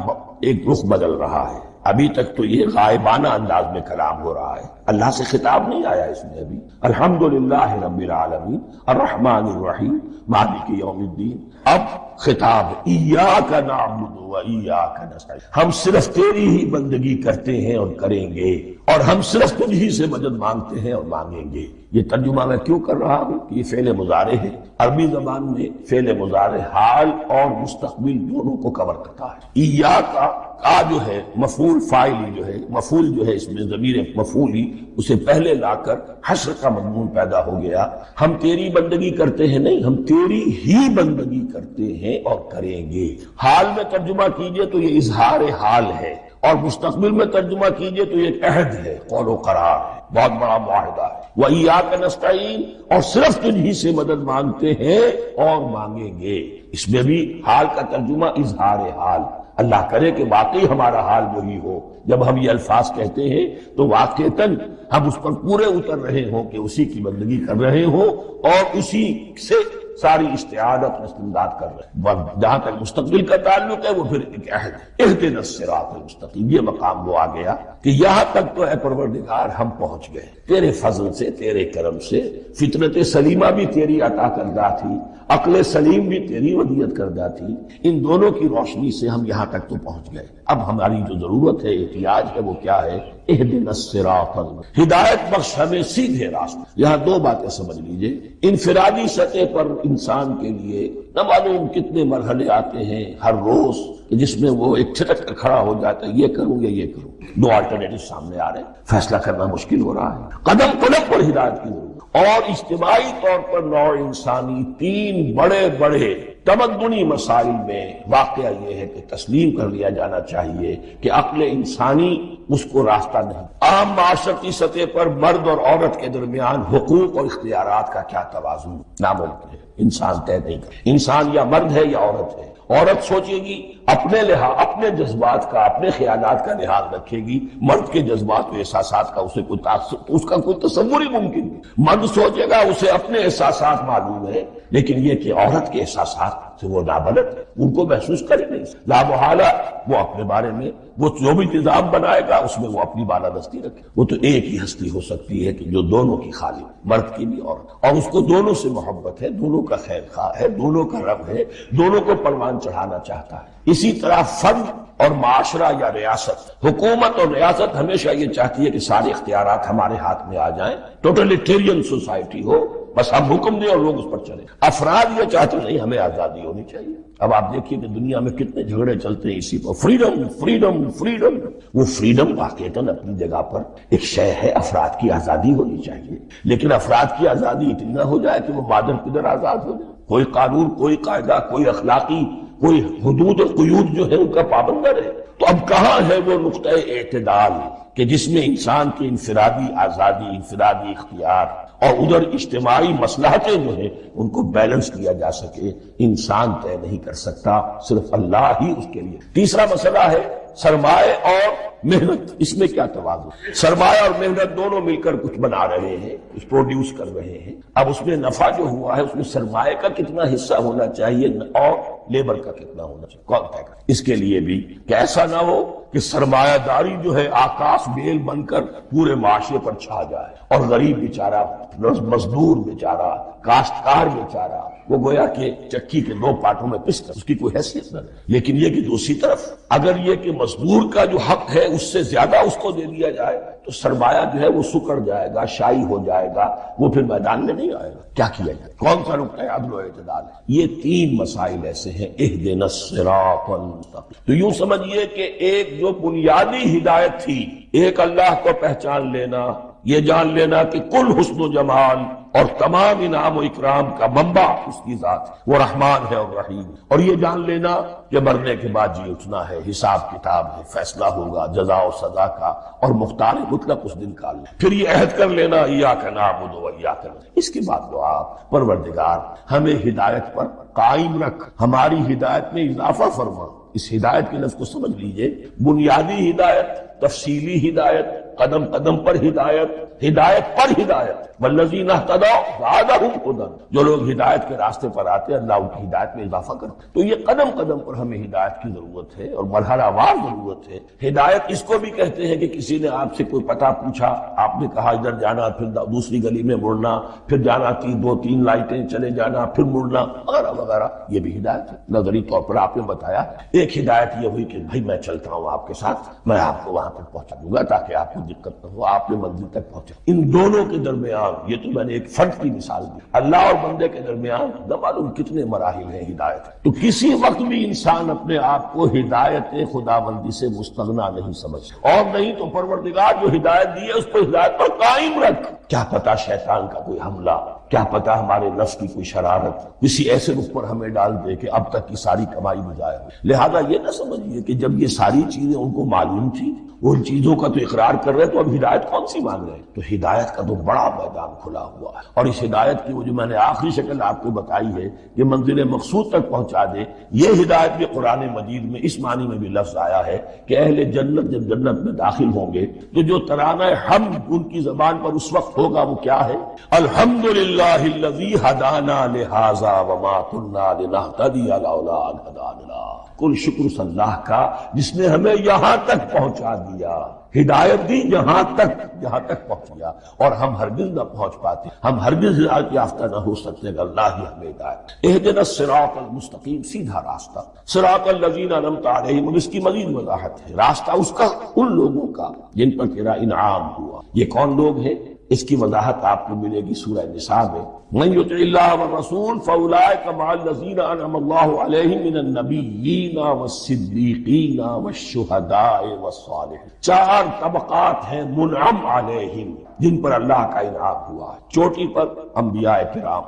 ایک رخ بدل رہا ہے۔ ابھی تک تو یہ غائبانہ انداز میں کلام ہو رہا ہے، اللہ سے خطاب نہیں آیا اس میں ابھی۔ الحمدللہ رب العالمین الرحمن الرحیم مالک یوم الدین۔ اب خطاب ایاک نعبد و ایاک نستعین، ہم صرف تیری ہی بندگی کرتے ہیں اور کریں گے، اور ہم صرف تجھ ہی سے مدد مانگتے ہیں اور مانگیں گے۔ یہ ترجمہ میں کیوں کر رہا ہوں کہ یہ فعل مضارع ہے، عربی زبان میں فعل مضارع حال اور مستقبل دونوں کو کور کرتا ہے۔ ایاک کا جو ہے مفعول فاعلی جو ہے، مفعول جو ہے اس میں ضمیر مفعولی اسے پہلے لا کر حشر کا مضمون پیدا ہو گیا۔ ہم تیری بندگی کرتے ہیں نہیں، ہم تیری ہی بندگی کرتے ہیں اور کریں گے۔ حال میں ترجمہ کیجئے تو یہ اظہار حال ہے، اور مستقبل میں ترجمہ کیجئے تو یہ ایک عہد ہے، قول و قرار ہے، بہت بڑا معاہدہ ہے۔ وَإِيَّاكَ نَسْتَعِينُ، اور صرف تجھ ہی سے مدد مانگتے ہیں اور مانگیں گے۔ اس میں بھی حال کا ترجمہ اظہار حال، اللہ کرے کہ واقعی ہمارا حال وہی ہو، جب ہم یہ الفاظ کہتے ہیں تو واقعتاً ہم اس پر پورے اتر رہے ہوں کہ اسی کی بندگی کر رہے ہوں اور اسی سے ساری استعانت اور استمداد کر رہے ہیں۔ جہاں تک مستقبل کا تعلق ہے وہ پھر ایک عہد ہے، اہدنا الصراط المستقیم۔ یہ مقام وہ آ گیا کہ یہاں تک تو اے پروردگار ہم پہنچ گئے، تیرے فضل سے، تیرے کرم سے۔ فطرت سلیمہ بھی تیری عطا کردہ تھی، عقل سلیم بھی تیری ودیت کردہ تھی، ان دونوں کی روشنی سے ہم یہاں تک تو پہنچ گئے۔ اب ہماری جو ضرورت ہے، احتیاج ہے، وہ کیا ہے؟ اہدنا الصراط المستقیم، ہدایت بخش ہمیں سیدھے راستے۔ یہاں دو باتیں سمجھ لیجئے، انفرادی سطح پر انسان کے لیے نہ معلوم کتنے مرحلے آتے ہیں ہر روز جس میں وہ ایک چھٹک کر کھڑا ہو جاتا ہے، یہ کروں یا یہ کروں، دو آلٹرنیٹو سامنے آ رہے ہیں، فیصلہ کرنا مشکل ہو رہا ہے۔ قدم قدم پر ہدایت کی ضرورت، اور اجتماعی طور پر نوع انسانی تین بڑے بڑے تمدنی مسائل میں واقعہ یہ ہے کہ تسلیم کر لیا جانا چاہیے کہ عقل انسانی اس کو راستہ نہیں۔ عام معاشرتی سطح پر مرد اور عورت کے درمیان حقوق اور اختیارات کا کیا توازن ناممکن ہے، انسان طے نہیں کرے، انسان یا مرد ہے یا عورت ہے۔ عورت سوچے گی اپنے لحاظ، اپنے جذبات کا، اپنے خیالات کا لحاظ رکھے گی، مرد کے جذبات و احساسات کا اسے کوئی اس کا کوئی تصور ہی ممکن نہیں۔ مرد سوچے گا اسے اپنے احساسات معلوم ہے، لیکن یہ کہ عورت کے احساسات سے وہ نابلد ہے، ان کو محسوس کر ہی نہیں، لا محالہ وہ اپنے بارے میں وہ جو بھی نظام بنائے گا اس میں وہ اپنی بالادستی رکھے۔ وہ تو ایک ہی ہستی ہو سکتی ہے کہ جو دونوں کی خالق، مرد کی بھی عورت، اور اس کو دونوں سے محبت ہے، دونوں کا خیر خواہ ہے، دونوں کا رب ہے، دونوں کو پروان چڑھانا چاہتا ہے۔ اسی طرح فرد اور معاشرہ یا ریاست، حکومت اور ریاست ہمیشہ یہ چاہتی ہے کہ سارے اختیارات ہمارے ہاتھ میں آ جائیں، ٹوٹلیٹیرین سوسائٹی ہو، بس ہم حکم دیں اور لوگ اس پر چلیں۔ افراد یہ چاہتے نہیں، ہمیں آزادی ہونی چاہیے۔ اب آپ دیکھیے کہ دنیا میں کتنے جھگڑے چلتے ہیں اسی پر، فریڈم فریڈم فریڈم۔ وہ فریڈم واقعتاً اپنی جگہ پر ایک شے ہے، افراد کی آزادی ہونی چاہیے، لیکن افراد کی آزادی اتنی نہ ہو جائے کہ وہ مادر پدر آزاد ہو جائے، کوئی قانون، کوئی قاعدہ، کوئی اخلاقی، کوئی حدود اور قیود جو ہے ان کا پابند نہ رہے۔ تو اب کہاں ہے وہ نقطہ اعتدال کہ جس میں انسان کی انفرادی آزادی، انفرادی اختیار اور ادھر اجتماعی مصلحتیں جو ہیں ان کو بیلنس کیا جا سکے؟ انسان طے نہیں کر سکتا، صرف اللہ ہی اس کے لیے۔ تیسرا مسئلہ ہے سرمایہ اور محنت، اس میں کیا توازن؟ سرمایہ اور محنت دونوں مل کر کچھ بنا رہے ہیں، کچھ پروڈیوس کر رہے ہیں۔ اب اس میں نفع جو ہوا ہے اس میں سرمایہ کا کتنا حصہ ہونا چاہیے اور لیبر کا کتنا ہونا چاہیے، کون طے کرے؟ اس کے لیے بھی کہ ایسا نہ ہو کہ سرمایہ داری جو ہے آکاش بیل بن کر پورے معاشرے پر چھا جائے، اور غریب بیچارہ، مزدور بیچارہ، کاشتکار بیچارہ وہ گویا کہ چکی کے دو پارٹوں میں پس کر اس کی کوئی حیثیت نہ رہے۔ لیکن یہ کہ دوسری طرف اگر یہ کہ مزدور کا جو حق ہے اس سے زیادہ اس کو دے دیا جائے تو سرمایہ جو ہے وہ سکڑ جائے گا، شائی ہو جائے گا، وہ پھر میدان میں نہیں آئے گا۔ کیا کیا جائے؟ کون سا نقطہ عدل و اعتدال ہے؟ یہ تین مسائل ایسے ہیں، اہدنا الصراط المستقیم۔ تو یوں سمجھیے کہ ایک جو بنیادی ہدایت تھی، ایک اللہ کو پہچان لینا، یہ جان لینا کہ کل حسن و جمال اور تمام انعام و اکرام کا منبع اس کی ذات ہے، وہ رحمان ہے اور رحیم۔ اور یہ جان لینا کہ مرنے کے بعد جی اٹھنا ہے، حساب کتاب ہے، فیصلہ ہوگا جزا و سزا کا، اور مختار مطلق اس دن کا لے۔ پھر یہ عہد کر لینا ایاک نعبد و ایاک نستعین۔ اس کے بعد دعا، پروردگار ہمیں ہدایت پر قائم رکھ، ہماری ہدایت میں اضافہ فرما۔ اس ہدایت کے لفظ کو سمجھ لیجئے، بنیادی ہدایت، تفصیلی ہدایت، قدم قدم پر ہدایت، ہدایت پر ہدایت، والذین اہتدوا زادہم ھدی۔ جو لوگ ہدایت کے راستے پر آتے ہیں اللہ ان کی ہدایت میں اضافہ کرتے ہیں۔ تو یہ قدم قدم پر ہمیں ہدایت کی ضرورت ہے اور مرحلہ وار ضرورت ہے۔ ہدایت اس کو بھی کہتے ہیں کہ کسی نے آپ سے کوئی پتہ پوچھا، آپ نے کہا ادھر جانا، پھر دوسری گلی میں مڑنا، پھر جانا دو تین لائٹیں چلے جانا، پھر مڑنا، وغیرہ وغیرہ، یہ بھی ہدایت ہے۔ نظری طور پر آپ نے بتایا ایک ہدایت یہ ہوئی کہ بھائی میں چلتا ہوں آپ کے ساتھ، میں آپ کو وہاں تک پہنچا دوں گا تاکہ آپ کو دقت نہ ہو، آپ نے منزل تک پہنچا۔ ان دونوں کے درمیان، یہ تو میں نے ایک فرد کی مثال دی، اللہ اور بندے کے درمیان نہ معلوم کتنے مراحل ہیں ہدایت۔ تو کسی وقت بھی انسان اپنے آپ کو ہدایت خداوندی سے مستغنا نہیں سمجھ، اور نہیں تو پروردگار جو ہدایت دی ہے اس پر ہدایت پر قائم رکھ۔ کیا پتہ شیطان کا کوئی حملہ، کیا پتہ ہمارے نفس کی کوئی شرارت کسی ایسے رخ پر ہمیں ڈال دے کہ اب تک کی ساری کمائی بھی ضائع ہو۔ لہذا یہ نہ سمجھیے کہ جب یہ ساری چیزیں ان کو معلوم تھی، وہ ان چیزوں کا تو اقرار کر رہے تو اب ہدایت کون سی مانگ رہے ہیں؟ تو ہدایت کا تو بڑا میدان کھلا ہوا ہے، اور اس ہدایت کی وہ جو میں نے آخری شکل آپ کو بتائی ہے کہ منزل مقصود تک پہنچا دے، یہ ہدایت بھی قرآن مجید میں اس معنی میں بھی لفظ آیا ہے کہ اہل جنت جب جنت میں داخل ہوں گے تو جو ترانہ حمد ان کی زبان پر اس وقت ہوگا وہ کیا ہے؟ الحمدللہ الذی ہدانا لہذا وما کنا لنہتدی لولا ان ہدانا اللہ۔ کل شکر اس اللہ کا جس نے ہمیں یہاں تک پہنچا دیا، ہدایت دی یہاں تک پہنچیا، اور ہم ہرگز نہ پہنچ پاتے، ہم ہرگز ہدایت یافتہ نہ ہو سکتے اگر اللہ ہی ہمیں ہدایت۔ اہدنا الصراط المستقیم، سیدھا راستہ، صراط الذین انعمت علیہم، اور اس کی مزید وضاحت ہے، راستہ اس کا ان لوگوں کا جن پر تیرا انعام ہوا۔ یہ کون لوگ ہیں؟ اس کی وضاحت آپ کو ملے گی سورہ نساء میں، من یطع اللہ والرسول فاولئک مع الذین انعم اللہ علیہم من النبیین والصدیقین والشہداء والصالحین۔ چار طبقات ہیں منعم علیہم جن پر اللہ کا انعام ہوا ہے۔ چوٹی پر انبیاء کرام،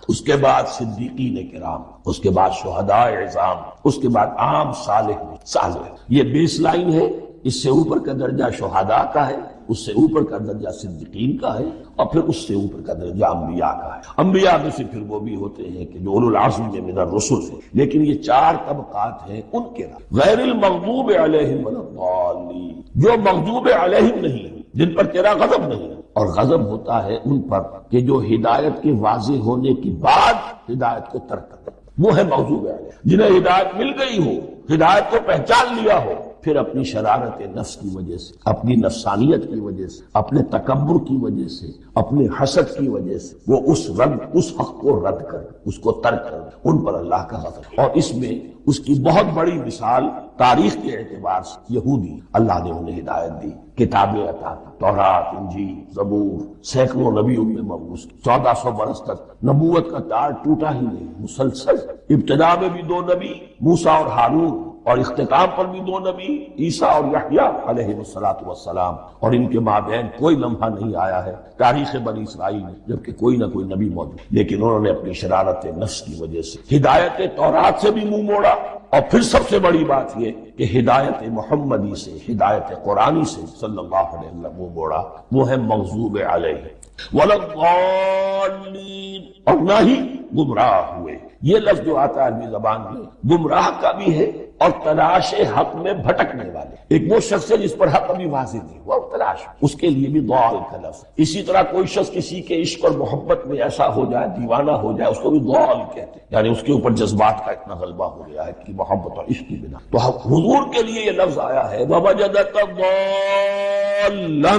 اس کے بعد صدیقین کرام، اس کے بعد شہداء عظام، اس کے بعد عام صالح۔ یہ بیس لائن ہے، اس سے اوپر کا درجہ شہداء کا ہے، اس سے اوپر کا درجہ صدیقین کا ہے، اور پھر اس سے اوپر کا درجہ انبیاء کا ہے۔ انبیاء میں سے پھر وہ بھی ہوتے ہیں کہ جو اولو العزم من الرسل ہیں، لیکن یہ چار طبقات ہیں ان کے غیر المغضوب علیہم ولا الضالین، جو مغضوب علیہم نہیں، جن پر تیرا غضب نہیں، اور غضب ہوتا ہے ان پر کہ جو ہدایت کے واضح ہونے کے بعد ہدایت کو ترک کرتے، وہ ہے مغضوب علیہ، جنہیں ہدایت مل گئی ہو، ہدایت کو پہچان لیا ہو، پھر اپنی شرارت نفس کی وجہ سے، اپنی نفسانیت کی وجہ سے، اپنے تکبر کی وجہ سے، اپنے حسد کی وجہ سے وہ اس حق کو رد کر، اس کو ترک کر، ان پر اللہ کا غضب۔ اور اس میں اس کی بہت بڑی مثال تاریخ کے اعتبار سے یہودی، اللہ نے انہیں ہدایت دی، کتابیں عطا کی، تورات، انجیل، زبور، سینکڑوں نبیوں میں مبعوث، 1400 برس تک نبوت کا تار ٹوٹا ہی نہیں، مسلسل۔ ابتدا میں بھی 2 نبی، موسیٰ اور ہارون، اور اختتام پر بھی 2 نبی، عیسیٰ اور یحییٰ علیہ السلام، اور ان کے مابین کوئی لمحہ نہیں آیا ہے تاریخ بنی اسرائیل میں جبکہ کوئی نہ کوئی نبی موجود، لیکن انہوں نے اپنی شرارت نفس کی وجہ سے ہدایت تورات سے بھی منہ موڑا، اور پھر سب سے بڑی بات یہ کہ ہدایت محمدی سے، ہدایت قرآنی سے صلی اللہ علیہ وسلم منہ موڑا، وہ ہے مغضوب علیہ ولا الضالین، اور نہ ہی گمراہ ہوئے۔ یہ لفظ جو آتا ہے عربی زبان میں گمراہ کا بھی ہے اور تلاش حق میں بھٹکنے والے، ایک وہ شخص ہے جس پر حق ابھی واضح نہیں ہوا، تلاش، اس کے لیے بھی ضال کا لفظ۔ اسی طرح کوئی شخص کسی کے عشق اور محبت میں ایسا ہو جائے، دیوانہ ہو جائے، اس کو بھی ضال کہتے ہیں، یعنی اس کے اوپر جذبات کا اتنا غلبہ ہو گیا ہے کہ محبت اور عشق کی بنا۔ تو حضور کے لیے یہ لفظ آیا ہے وَوَجَدَكَ ضَالًّا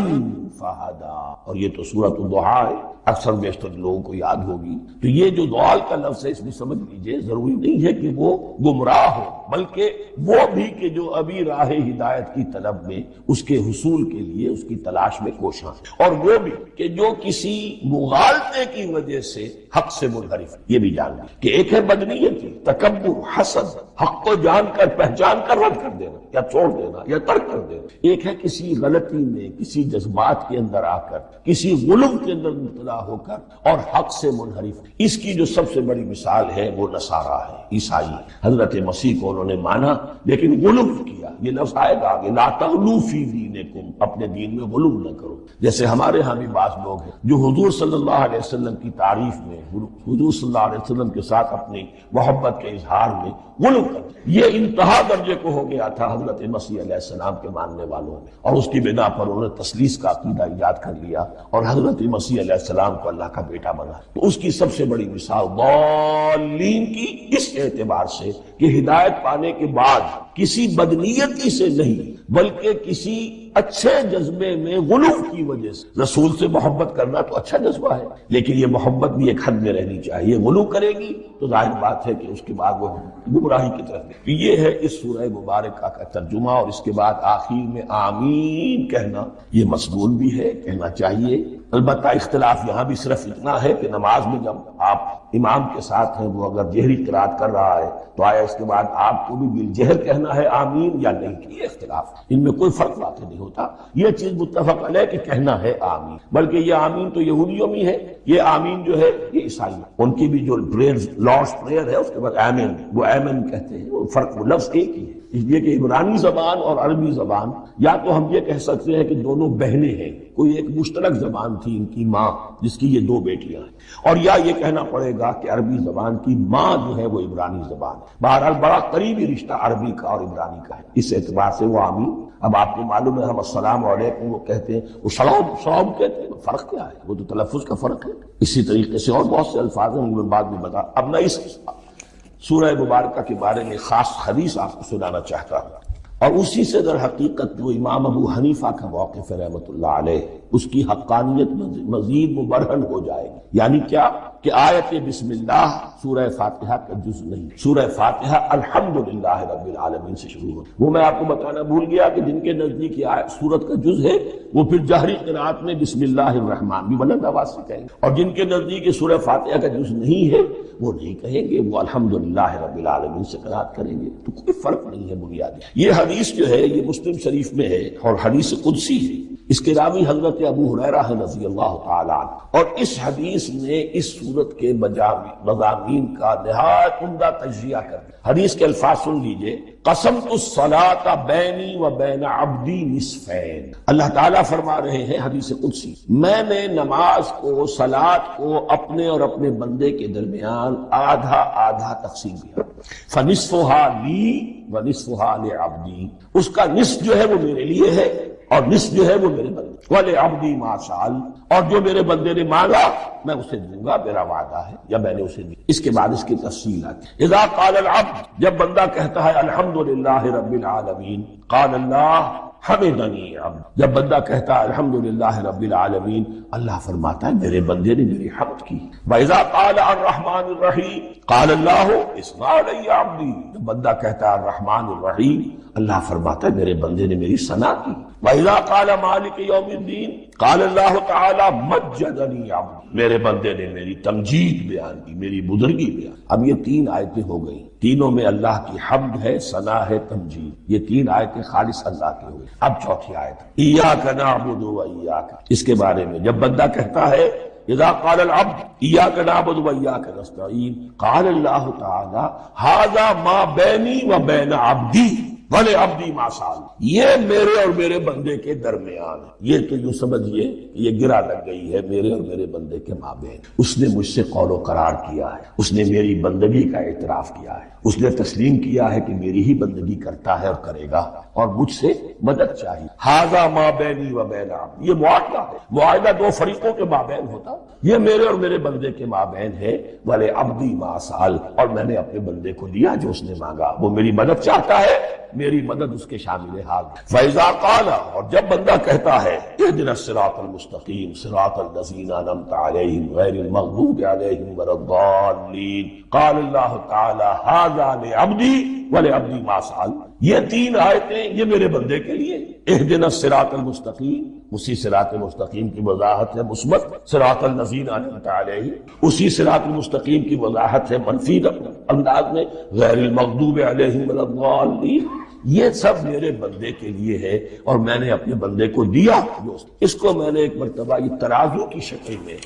فَهَدَىٰ، اور یہ تو سورۃ الضحیٰ ہے، اکثر بیشتر لوگوں کو یاد ہوگی۔ تو یہ جو ضال کا لفظ ہے، اس میں سمجھ لیجئے ضروری نہیں ہے کہ وہ گمراہ ہو، بلکہ وہ بھی کہ جو ابھی راہ ہدایت کی طلب میں، اس کے حصول کے لیے اس کی تلاش میں کوشاں ہے، اور وہ بھی کہ جو کسی مغالطے کی وجہ سے حق سے منحرف، یہ بھی جان لیں کہ ایک ہے بدنیت، تکبر، حسد، حق کو جان کر پہچان کر رد کر دینا یا چھوڑ دینا یا ترک کر دینا، ایک ہے کسی غلطی میں، کسی جذبات کے اندر آ کر کسی غلو کے اندر مبتلا ہو کر اور حق سے منحرف. اس کی جو سب سے بڑی مثال ہے وہ نصارہ ہے، عیسائی. حضرت مسیح کو انہوں نے مانا لیکن غلو کیا. یہ لفظ آئے گا آگے، لا تغلو فی دینکم، اپنے دین میں غلو نہ کرو. جیسے ہمارے ہاں بھی بعض لوگ ہیں جو حضور صلی اللہ علیہ وسلم کی تعریف میں، حضور صلی اللہ علیہ وسلم کے ساتھ اپنی محبت کے اظہار میں غلو کرتے. یہ انتہا درجے کو ہو گیا تھا حضرت مسیح علیہ السلام کے ماننے والوں میں، اور اس کی بنا پر انہوں نے تثلیث کا عقیدہ ایجاد کر لیا اور حضرت مسیح علیہ السلام کو اللہ کا بیٹا بنا. تو اس کی سب سے بڑی مثال ضالین کی اس اعتبار سے کہ ہدایت پانے کے بعد کسی بدنیتی سے نہیں بلکہ کسی اچھے جذبے میں غلو کی وجہ سے. رسول سے محبت کرنا تو اچھا جذبہ ہے لیکن یہ محبت بھی ایک حد میں رہنی چاہیے. غلو کرے گی تو ظاہر بات ہے کہ اس کے بعد وہ گمراہی کی طرف. یہ ہے اس سورہ مبارکہ کا ترجمہ. اور اس کے بعد آخر میں آمین کہنا یہ مسنون بھی ہے، کہنا چاہیے. البتہ اختلاف یہاں بھی صرف اتنا ہے کہ نماز میں جب آپ امام کے ساتھ ہیں وہ اگر جہری قرات کر رہا ہے تو آیا اس کے بعد آپ کو بھی بالجہر کہنا ہے آمین یا نہیں. یہ اختلاف، ان میں کوئی فرق واقع نہیں ہوتا. یہ چیز متفق علیہ کہ کہنا ہے آمین. بلکہ یہ آمین تو یہودیوں میں ہے، یہ آمین جو ہے یہ عیسائی، ان کی بھی جو پریئر لارڈس پریئر ہے اس کے بعد آمین، وہ آمین کہتے ہیں. وہ فرق، وہ لفظ ایک ہی ہے. اس لیے کہ عبرانی زبان اور عربی زبان، یا تو ہم یہ کہہ سکتے ہیں کہ دونوں بہنیں ہیں، کوئی ایک مشترک زبان تھی ان کی ماں جس کی یہ دو بیٹیاں ہیں، اور یا یہ کہنا پڑے گا کہ عربی زبان کی ماں جو ہے وہ عبرانی زبان ہے. بہرحال بڑا قریبی رشتہ عربی کا اور عبرانی کا ہے، اس اعتبار سے وہ آمین. اب آپ کو معلوم ہے ہم السلام علیکم وہ کہتے ہیں، وہ سلام کہتے ہیں. فرق کیا ہے؟ وہ تو تلفظ کا فرق ہے. اسی طریقے سے اور بہت سے الفاظ ہیں، میں بعد میں بتا. اب میں اس سورہ مبارکہ کے بارے میں خاص حدیث آپ کو سنانا چاہتا ہوں، اور اسی سے در حقیقت جو امام ابو حنیفہ کا موقف ہے رحمۃ اللہ علیہ، اس کی حقانیت مزید مبرہن ہو جائے گی. یعنی کیا کہ آیت بسم اللہ سورہ فاتحہ کا جز نہیں، سورہ فاتحہ الحمدللہ رب العالمین سے شروع ہو. وہ میں آپ کو بتانا بھول گیا کہ جن کے نزدیک یہ سورت کا جز ہے وہ پھر جہری قرات میں بسم اللہ الرحمن بھی بلند آواز سے کہیں گے، اور جن کے نزدیک یہ سورہ فاتحہ کا جز نہیں ہے وہ نہیں کہیں گے، وہ الحمدللہ رب العالمین سے قرات کریں گے. تو کوئی فرق نہیں ہے بنیادی. یہ حدیث جو ہے یہ مسلم شریف میں ہے اور حدیث قدسی ہے. اس کے راوی حضرت ابو ہریرہ رضی اللہ تعالی عنہ، اور اس حدیث نے اس سورت کے مضامین کا نہایت عمدہ تجزیہ کر دیا. حدیث کے الفاظ سن لیجئے. قسمت الصلاۃ بینی و بین عبدی نصفین. اللہ تعالیٰ فرما رہے ہیں حدیث قدسی، میں نے نماز کو، صلاۃ کو اپنے اور اپنے بندے کے درمیان آدھا آدھا تقسیم کیا. فنصفها لی ونصفها لعبدی. اس کا نصف جو ہے وہ میرے لیے ہے اور نصف جو ہے وہ میرے بندے. وَلِعَبْدِي مَا سَأَلَ. اور جو میرے بندے نے مانگا میں اسے دوں گا، میرا وعدہ ہے یا میں نے اسے دیا. اس کے بعد اس کی تفصیل آتی ہے. اذا قال العبد، جب بندہ کہتا ہے الحمدللہ رب العالمین، قال اللہ حمدنی عبد. جب بندہ کہتا ہے الحمدللہ رب العالمین، اللہ فرماتا ہے میرے بندے نے میری حمد کی. وَإِذَا قَالَ الرَّحْمَنُ الرَّحِيمُ قَالَ اللَّهُ اثْنَى عَلَيَّ عَبْدِي. جب بندہ کہتا ہے الرحمن الرحیم، اللہ فرماتا ہے میرے بندے نے میری ثنا کی. وَإِذَا قَالَ مَالِكِ يَوْمِ الدِّينِ قَالَ اللَّهُ تَعَالَى مَجَّدَنِي عَبْدِي. میرے بندے نے میری تمجید بیان کی، میری بزرگی بیان. اب یہ تین آیتیں ہو گئی، تینوں میں اللہ کی حمد ہے، ثنا ہے، تمجید. یہ تین آیتیں خالص اللہ کی ہوئی. اب چوتھی آیت ایاک نعبد و ایاک. اس کے بارے میں جب بندہ کہتا ہے اذا قال العبد ایاک نعبد و ایاک نستعین، قال اللہ تعالی ھذا ما بینی و بین عبدی وَلِعَبْدِي مَا سَأَلَ. یہ میرے اور میرے بندے کے درمیان ہے. یہ تو یوں سمجھئے یہ گرا لگ گئی ہے میرے اور میرے بندے کے مابین. اس نے مجھ سے قول و قرار کیا ہے، اس نے میری بندگی کا اعتراف کیا ہے، اس نے تسلیم کیا ہے کہ میری ہی بندگی کرتا ہے اور کرے گا، اور مجھ سے مدد چاہیے. ھذا ما بینی و بین عبدی. یہ معاہدہ ہے، معاہدہ دو فریقوں کے مابین ہوتا. یہ میرے اور میرے بندے کے مابین ہے. وَلِعَبْدِي مَا سَأَلَ. اور میں نے اپنے بندے کو دیا جو اس نے مانگا. وہ میری مدد چاہتا ہے، میری مدد اس کے شامل حال. فَإِذَا قَالَ. اور جب بندہ کہتا ہے اهْدِنَا الصِّرَاطَ الْمُسْتَقِيمَ صِرَاطَ الَّذِينَ أَنْعَمْتَ عَلَيْهِمْ غَيْرِ الْمَغْضُوبِ عَلَيْهِمْ وَلَا الضَّالِّينَ قَالَ اللَّهُ تَعَالَى هَذَا لِعَبْدِي وَلِعَبْدِي مَا سَأَلَ. یہ تین آیتیں یہ میرے بندے کے لیے. اهْدِنَا الصِّرَاطَ الْمُسْتَقِيمَ، اسی صراط مستقیم کی وضاحت ہے مثبت. صراط الذین انعمت علیہم، اسی صراط المستقیم کی وضاحت ہے منفی انداز میں. غیر المغضوب علیہم ولا الضالین، یہ سب میرے بندے کے لیے ہے اور میں نے اپنے بندے کو دیا. اس کو میں نے ایک مرتبہ یہ ترازو کی شکل میں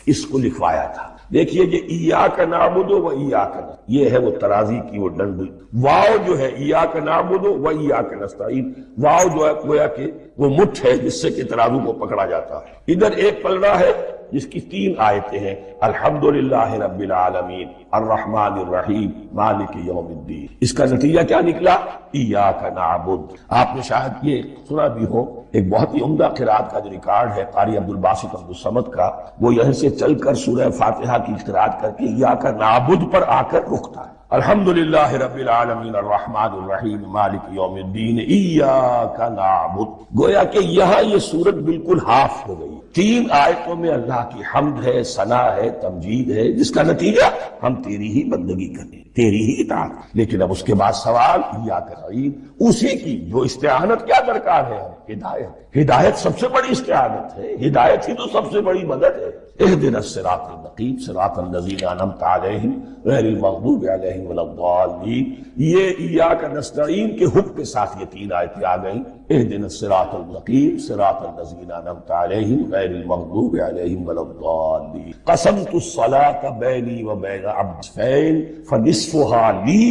اس کو لکھوایا تھا. دیکھیے یہ ایاک نعبد و ایاک نستعین، یہ ہے وہ ترازی کی وہ ڈنڈی. واو جو ہے ایاک نعبد و ایاک نستعین، واو جو ہے گویا کہ وہ مٹھ ہے جس سے کہ ترازو کو پکڑا جاتا ہے. ادھر ایک پلڑا ہے جس کی 3 آیتیں ہیں، الحمدللہ رب العالمین الرحمن الرحیم مالک یوم الدین. اس کا نتیجہ کیا نکلا؟ ایاک نعبد. آپ نے شاید یہ سنا بھی ہو، ایک بہت ہی عمدہ قرات کا جو ریکارڈ ہے قاری عبدالباسط عبدالصمد کا، وہ یہیں سے چل کر سورہ فاتحہ کی قرات کر کے ایاک نعبد پر آ کر رکتا ہے. الحمدللہ رب العالمین الرحمن الرحیم مالک یوم الدین ایاک نعبد. گویا کہ یہاں یہ سورت بالکل ہاف ہو گئی. 3 آیتوں میں اللہ کی حمد ہے، ثنا ہے، تمجید ہے، جس کا نتیجہ ہم تیری ہی بندگی کریں، تیری ہی اطاعت. لیکن اب اس کے بعد سوال ایاک نستعین، اسی کی جو استعانت کیا درکار ہے؟ ہدایت. ہدایت سب سے بڑی استعانت ہے، ہدایت ہی تو سب سے بڑی مدد ہے. اہدنا الصراط المستقیم صراط الذین انعمت علیہم غیر المغضوب علیہم ولا الضالین. یہ ایاک نستعین کے حکم کے ساتھ یہ 3 آیتیں آ گئیں. اہدنا الصراط المستقیم صراط الذین انعمت علیہم غیر المغضوب علیہم ولا الضالین. قسمت الصلاۃ بینی و بین عبدین فنصفها لی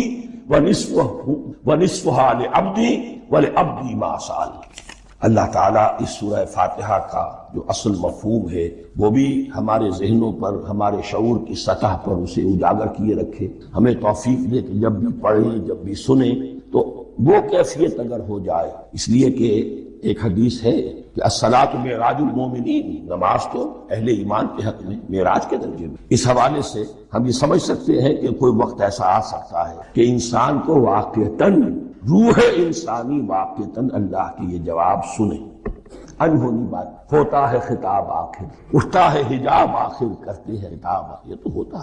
ونصفها لعبدی ولعبدی ما سأل. اللہ تعالیٰ اس سورہ فاتحہ کا جو اصل مفہوم ہے وہ بھی ہمارے ذہنوں پر، ہمارے شعور کی سطح پر اسے اجاگر کیے رکھے. ہمیں توفیق دے کہ جب بھی پڑھیں، جب بھی سنیں تو وہ کیفیت اگر ہو جائے. اس لیے کہ ایک حدیث ہے کہ الصلاۃ معراج المومنین، نماز تو اہل ایمان کے حق میں معراج کے درجے میں. اس حوالے سے ہم یہ سمجھ سکتے ہیں کہ کوئی وقت ایسا آ سکتا ہے کہ انسان کو واقعتاً، روح انسانی واقعتاً اللہ کے یہ جواب سنے. انہونی بات ہوتا ہے خطاب آخر، اٹھتا ہے حجاب آخر، کرتے ہیں خطاب، یہ تو ہوتا ہے.